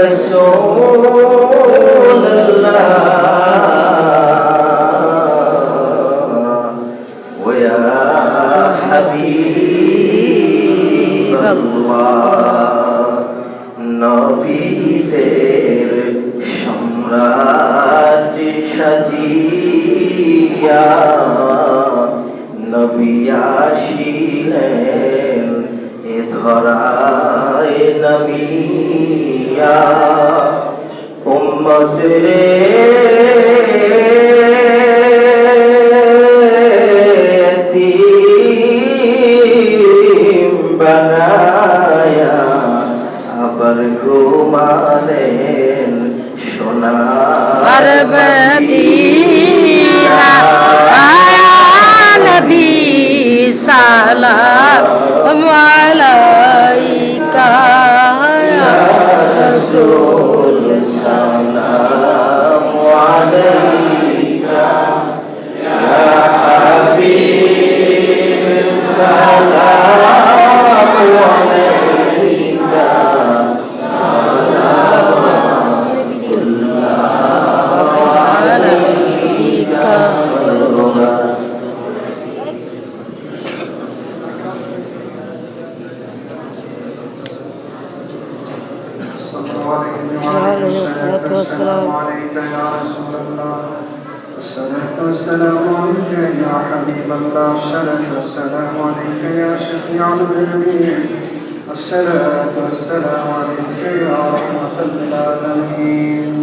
رسول الله ويا حبيب الله নবীদের সম্রাট সাজিয়া নবী আসিলেন এ ধরায় নবিয়া উম্মত রে এতিম বানায়া আবার ঘুমালেন সোনার মদিনা নবী সালাম আলাইকা ইয়া রাসূল সালাম আলাইকা ইয়া হাবিব সালাম আলাইকা السلام عليك يا رسول الله الصلاة والسلام عليك يا حبيب الله الصلاة والسلام عليك يا شفيع المذنبين الصلاة والسلام عليك يا رحمة للعالمين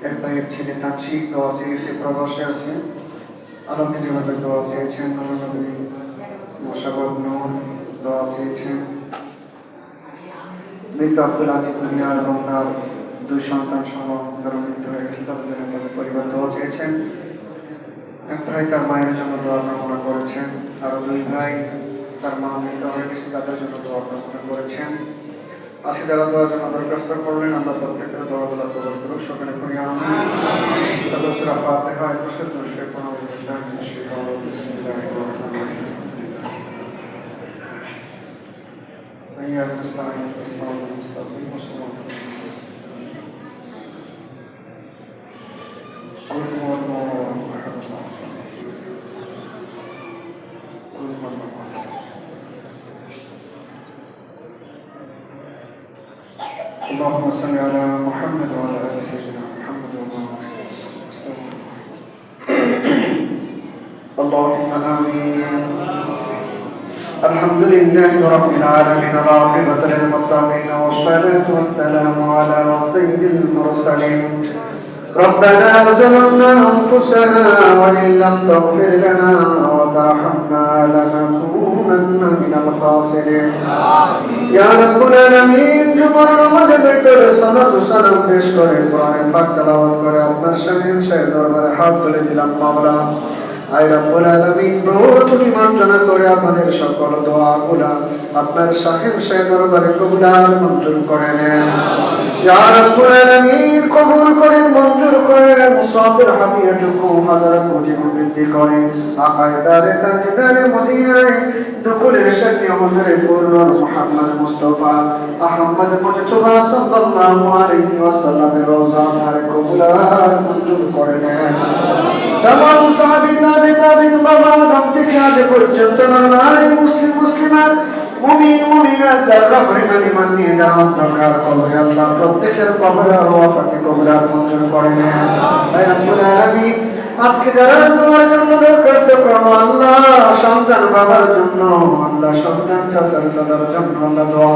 এক ভাইয়ের ছেলে তানশিক দোয়া চেয়েছে, প্রবাসে আছে, আলোকে যেভাবে দোয়া চেয়েছেন, নবী মোশাররফ নূর দোয়া চেয়েছেন, মৃত আব্দুল আজিজ ভুঁইয়া এবং তার দুই সন্তান সহ যারা মৃত্যু হয়ে গেছে তাদের জন্য পরিবার দোয়া চেয়েছেন। এক ভাই তার মায়ের জন্য দোয়া কামনা করেছেন, আরো দুই ভাই তার মা মৃত হয়ে গেছে তাদের জন্য দোয়া কামনা করেছেন। আজকে যারা দোয়ার জন্য দরখাস্ত করলেন আল্লাহ প্রত্যেকের দোয়াগুলো কবুল করুন, সকলে করি আমিন। সদস্যরা ফাতিহা একশো দুশো إياك نستعين والصراط المستقيم والصراط قل هو الله أحد الله قل هو الله أحد. اللهم صل على محمد وعلى آل سيدنا محمد اللهم آمين. الحمد لله رب العالمين والعاقبة للمتقين والصلاة والسلام على سيد المرسلين. ربنا ظلمنا أنفسنا وإن لم تغفر لنا وترحمنا لنكونن من الخاسرين. يا رب العالمين جمعنا مجدك سند سلام পেশ করে কোরআনের পাক তেলাওয়াত করে আপনার শামিল শাহের দরবারে হাত তুলে দিলাম মাওলা। আয় রব্বুল আলামিন প্রভুর মার্জনা করে আমাদের সকল দোয়াগুলা আপনার সাহেব শাহের দরবারে কবুল আর মঞ্জুর করে নেন। ইয়া রব্বুল আলামিন কবুল করে মঞ্জুর করে মুসাফির হাদিয়াটুকু হাজার কোটি বৃদ্ধি করে আকায়ে দারে তাজদারে মদিনায় দুকুলের সাথে হুজুরে ফুরুর মুহাম্মদ মুস্তাফা আহমদ মুজতবা সাল্লাল্লাহু আলাইহি ওয়াসাল্লামের রওজা মুবারক কবুল আর মঞ্জুর করে নেন। तमाम साहबी ताबिन बाबा आदम থেকে আজ পর্যন্ত নারী মুসলিম মুসলিমাত মুমিন মুমিনাত যারা পরিমাণ ঈমান নিয়ে যারা অন্ধকার কবরে আল্লাহ প্রত্যেকের কবরে ওয়াফাতে কবরে মঞ্জুর করে নেন। আয় রব্বুল আলামিন আজকে যারা তোমার জন্য দরখাস্ত করো আল্লাহ সন্তান বাবার জন্য, আল্লাহ সন্তান চাচার দাদার জন্য, আল্লাহ দোয়া